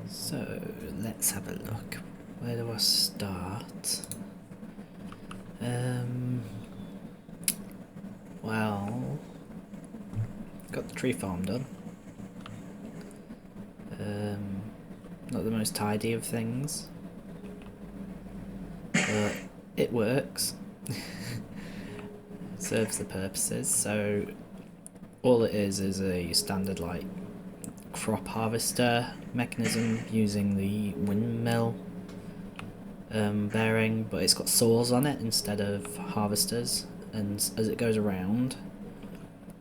So let's have a look. Where do I start? Well, got the tree farm done. Not the most tidy of things, but it works. Serves the purposes. So all it is a standard like crop harvester mechanism using the windmill bearing, but it's got saws on it instead of harvesters, and as it goes around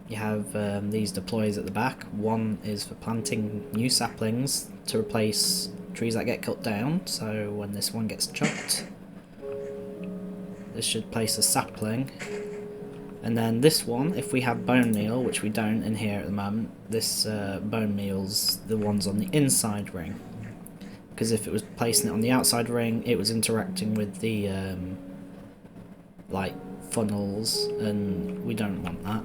you have these deploys at the back. One is for planting new saplings to replace trees that get cut down, so when this one gets chopped this should place a sapling. And then this one, if we have bone meal, which we don't in here at the moment, this bone meal's the ones on the inside ring. Because if it was placing it on the outside ring, it was interacting with the like funnels, and we don't want that.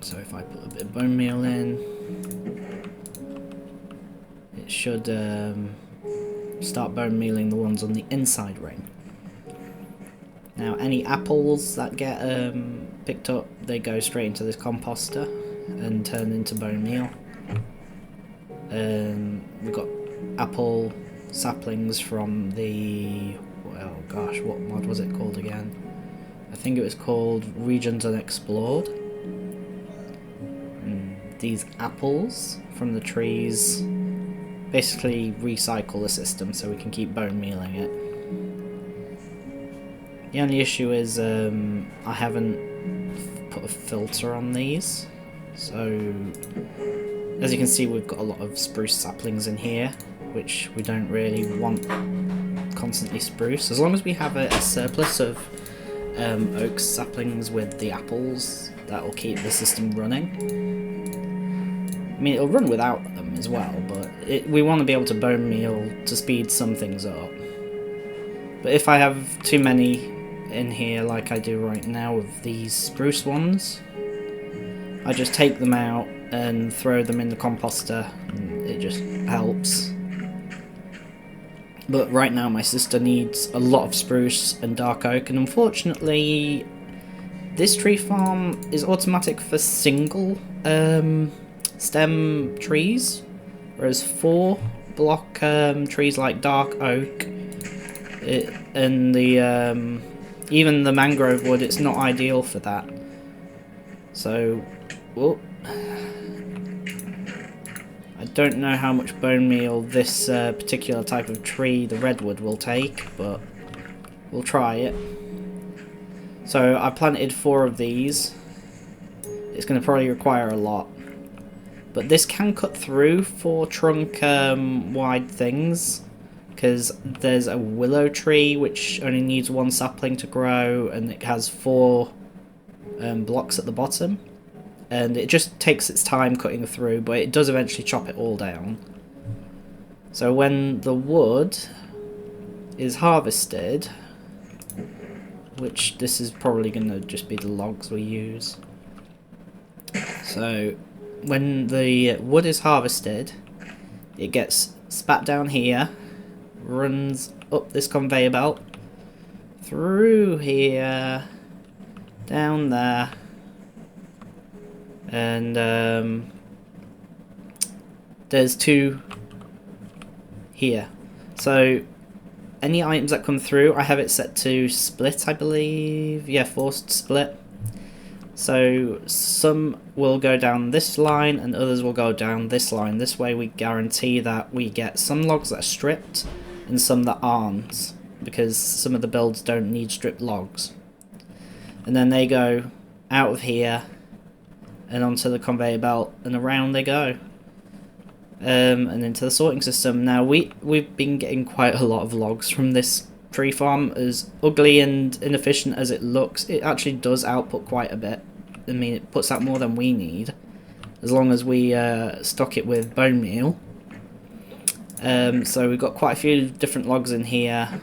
So if I put a bit of bone meal in, it should start bone mealing the ones on the inside ring. Now any apples that get picked up, they go straight into this composter and turn into bone meal. We've got apple saplings from the, well gosh, what mod was it called again? I think it was called Regions Unexplored. These apples from the trees basically recycle the system so we can keep bone mealing it. The only issue is I haven't put a filter on these, so as you can see we've got a lot of spruce saplings in here, which we don't really want constantly spruce. As long as we have a surplus of oak saplings with the apples, that will keep the system running. I mean, it'll run without them as well, but we want to be able to bone meal to speed some things up. But if I have too many in here like I do right now with these spruce ones, I just take them out and throw them in the composter, and it just helps. But right now my sister needs a lot of spruce and dark oak, and unfortunately this tree farm is automatic for single stem trees, whereas 4 block trees like dark oak and the even the mangrove wood, it's not ideal for that. So I don't know how much bone meal this particular type of tree, the redwood, will take, but we'll try it. So I planted 4 of these. It's going to probably require a lot, but this can cut through 4 trunk wide things, because there's a willow tree which only needs 1 sapling to grow, and it has 4 blocks at the bottom, and it just takes its time cutting through, but it does eventually chop it all down. So when the wood is harvested, which this is probably going to just be the logs we use, so when the wood is harvested, it gets spat down here, runs up this conveyor belt, through here, down there, and there's 2 here. So any items that come through, I have it set to split, I believe. Yeah, forced split. So some will go down this line and others will go down this line. This way we guarantee that we get some logs that are stripped and some that aren't, because some of the builds don't need stripped logs. And then they go out of here and onto the conveyor belt, and around they go, and into the sorting system. Now we've been getting quite a lot of logs from this tree farm. As ugly and inefficient as it looks, it actually does output quite a bit. I mean, it puts out more than we need, as long as we stock it with bone meal. So we've got quite a few different logs in here,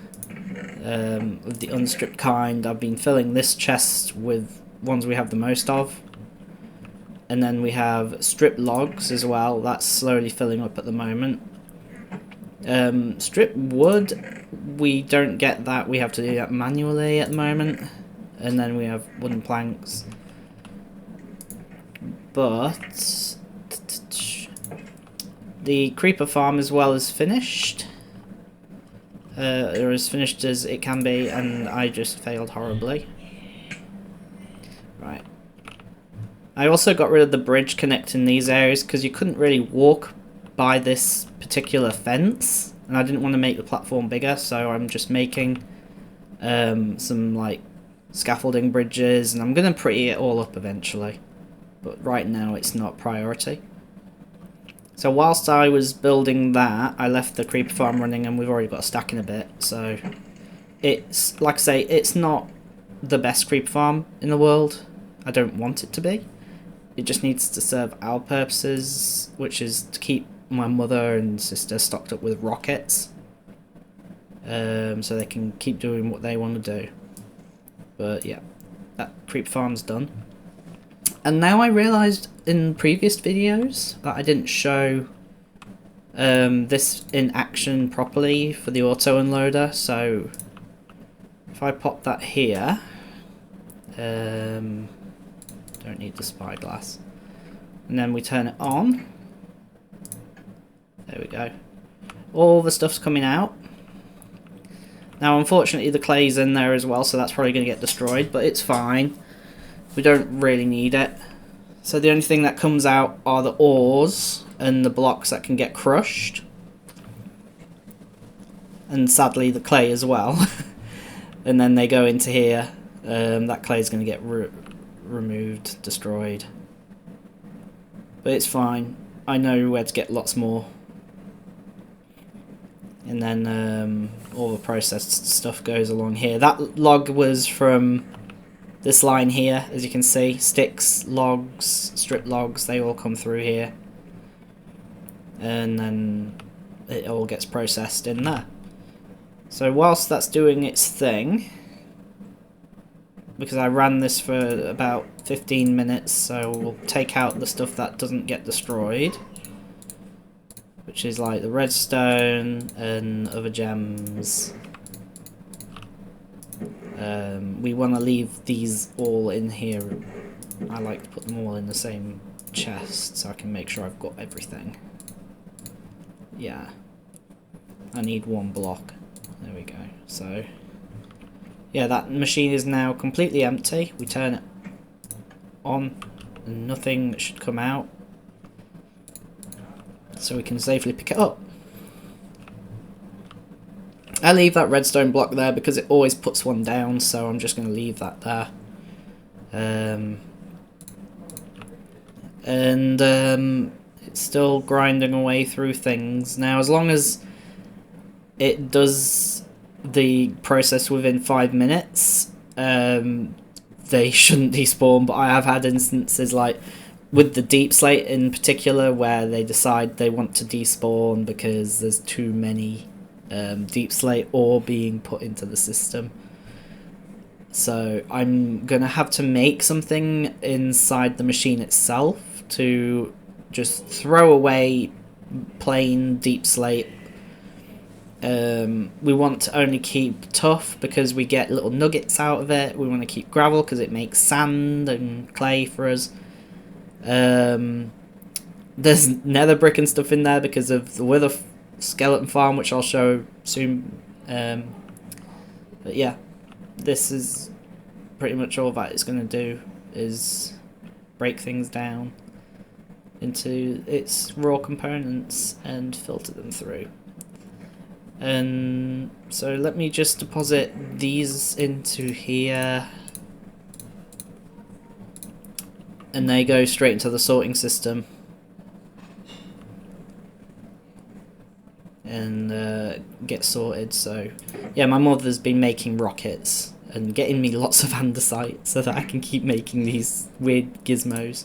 of the unstripped kind. I've been filling this chest with ones we have the most of, and then we have stripped logs as well. That's slowly filling up at the moment. Strip wood, we don't get that. We have to do that manually at the moment. And then we have wooden planks. But the creeper farm as well is finished. Or as finished as it can be, and I just failed horribly. Right. I also got rid of the bridge connecting these areas because you couldn't really walk by this particular fence, and I didn't want to make the platform bigger, so I'm just making some like scaffolding bridges, and I'm going to pretty it all up eventually, but right now it's not priority. So whilst I was building that, I left the creeper farm running, and we've already got a stack in a bit, so it's, like I say, it's not the best creeper farm in the world. I don't want it to be. It just needs to serve our purposes, which is to keep my mother and sister stocked up with rockets, so they can keep doing what they want to do. But yeah, that creeper farm's done. And now I realised in previous videos that I didn't show this in action properly for the auto unloader. So if I pop that here, don't need the spyglass, and then we turn it on. There we go. All the stuff's coming out. Now unfortunately the clay's in there as well, so that's probably going to get destroyed, but it's fine. We don't really need it. So the only thing that comes out are the ores and the blocks that can get crushed. And sadly the clay as well. And then they go into here. That clay is going to get removed, destroyed. But it's fine. I know where to get lots more. And then all the processed stuff goes along here. That log was from this line here, as you can see. Sticks, logs, strip logs, they all come through here. And then it all gets processed in there. So whilst that's doing its thing, because I ran this for about 15 minutes, so we'll take out the stuff that doesn't get destroyed, which is like the redstone and other gems. We want to leave these all in here. I like to put them all in the same chest so I can make sure I've got everything. Yeah. I need one block. There we go. So, yeah, that machine is now completely empty. We turn it on and nothing should come out. So we can safely pick it up. I leave that redstone block there because it always puts one down, so I'm just going to leave that there. It's still grinding away through things. Now, as long as it does the process within 5 minutes, they shouldn't despawn, but I have had instances like with the deep slate in particular where they decide they want to despawn because there's too many deep slate ore being put into the system. So I'm gonna have to make something inside the machine itself to just throw away plain deep slate. We want to only keep tuff because we get little nuggets out of it. We want to keep gravel because it makes sand and clay for us. There's nether brick and stuff in there because of the wither skeleton farm, which I'll show soon. But yeah, this is pretty much all that it's going to do, is break things down into its raw components and filter them through. And so let me just deposit these into here, and they go straight into the sorting system. And get sorted. So yeah, my mother's been making rockets and getting me lots of andesite so that I can keep making these weird gizmos.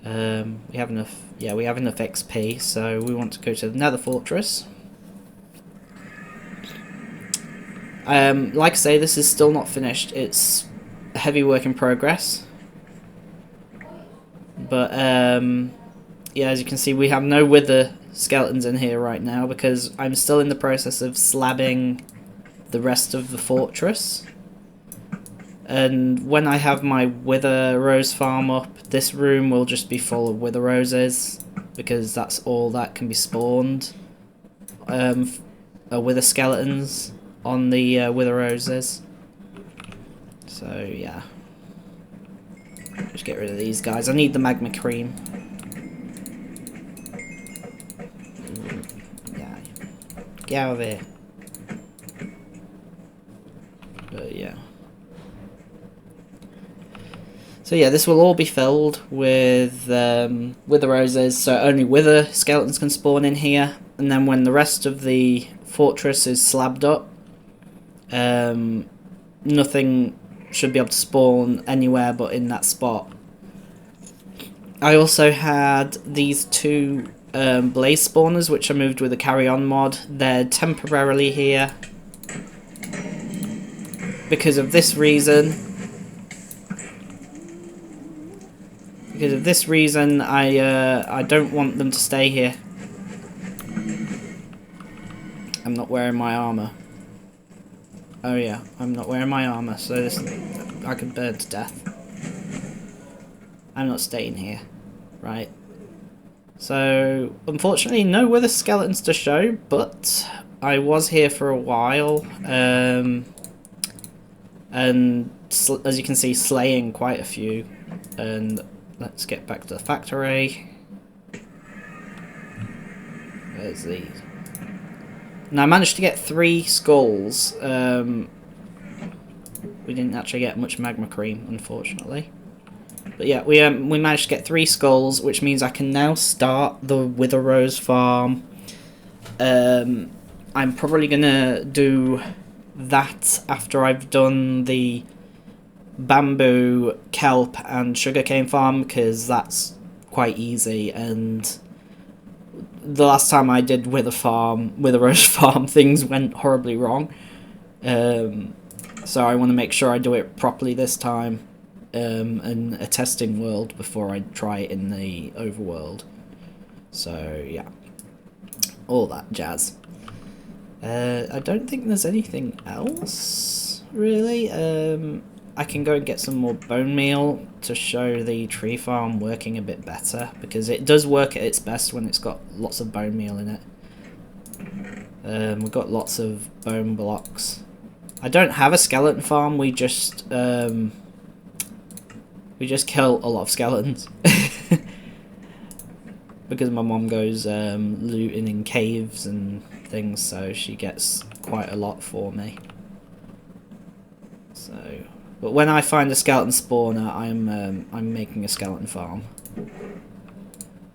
We have enough. Yeah, we have enough XP, so we want to go to the Nether Fortress. Like I say, this is still not finished. It's a heavy work in progress. But yeah, as you can see, we have no wither skeletons in here right now because I'm still in the process of slabbing the rest of the fortress. And when I have my wither rose farm up, this room will just be full of wither roses because that's all that can be spawned. Wither skeletons on the wither roses. So yeah, just get rid of these guys. I need the magma cream. Yeah, get out of here. But yeah. So yeah, this will all be filled with wither roses, so only wither skeletons can spawn in here. And then when the rest of the fortress is slabbed up, nothing should be able to spawn anywhere but in that spot. I also had these two blaze spawners, which I moved with a carry-on mod. They're temporarily here because of this reason. Because of this reason, I don't want them to stay here. I'm not wearing my armor. Oh yeah, I'm not wearing my armor, so this, I could burn to death. I'm not staying here, right? So, unfortunately, no wither skeletons to show, but I was here for a while, and as you can see, slaying quite a few. And let's get back to the factory. There's these. And I managed to get 3 skulls. We didn't actually get much magma cream, unfortunately. But yeah, we managed to get 3 skulls, which means I can now start the Wither Rose farm. I'm probably gonna do that after I've done the bamboo, kelp, and sugarcane farm, because that's quite easy. And the last time I did Wither Rose farm, things went horribly wrong. So I want to make sure I do it properly this time, in a testing world before I try it in the overworld. So yeah, all that jazz. I don't think there's anything else really. I can go and get some more bone meal to show the tree farm working a bit better, because it does work at its best when it's got lots of bone meal in it. We've got lots of bone blocks. I don't have a skeleton farm, we just kill a lot of skeletons. Because my mom goes looting in caves and things, so she gets quite a lot for me. So, but when I find a skeleton spawner, I'm making a skeleton farm.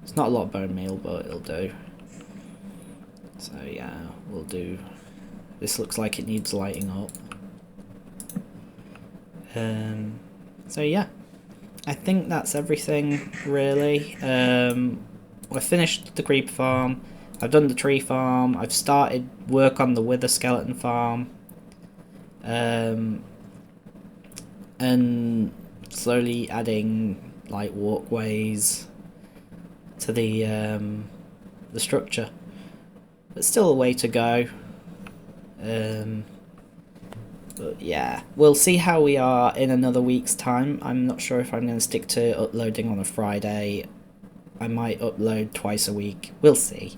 It's not a lot of bone meal, but it'll do. So yeah, we'll do. This looks like it needs lighting up. So yeah, I think that's everything really. I finished the creeper farm. I've done the tree farm. I've started work on the wither skeleton farm. And slowly adding like walkways to the structure. But still a way to go. But yeah, we'll see how we are in another week's time. I'm not sure if I'm going to stick to uploading on a Friday. I might upload twice a week. We'll see.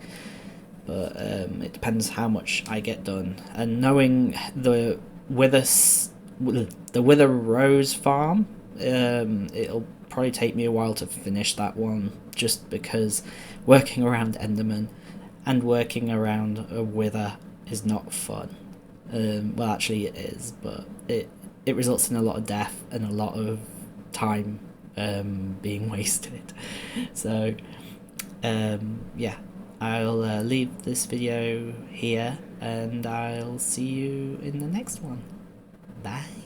But it depends how much I get done. And knowing the Wither Rose farm, it'll probably take me a while to finish that one, just because working around Enderman and working around a Wither is not fun. Well, actually it is, but it results in a lot of death and a lot of time being wasted. So yeah, I'll leave this video here, and I'll see you in the next one. Bye.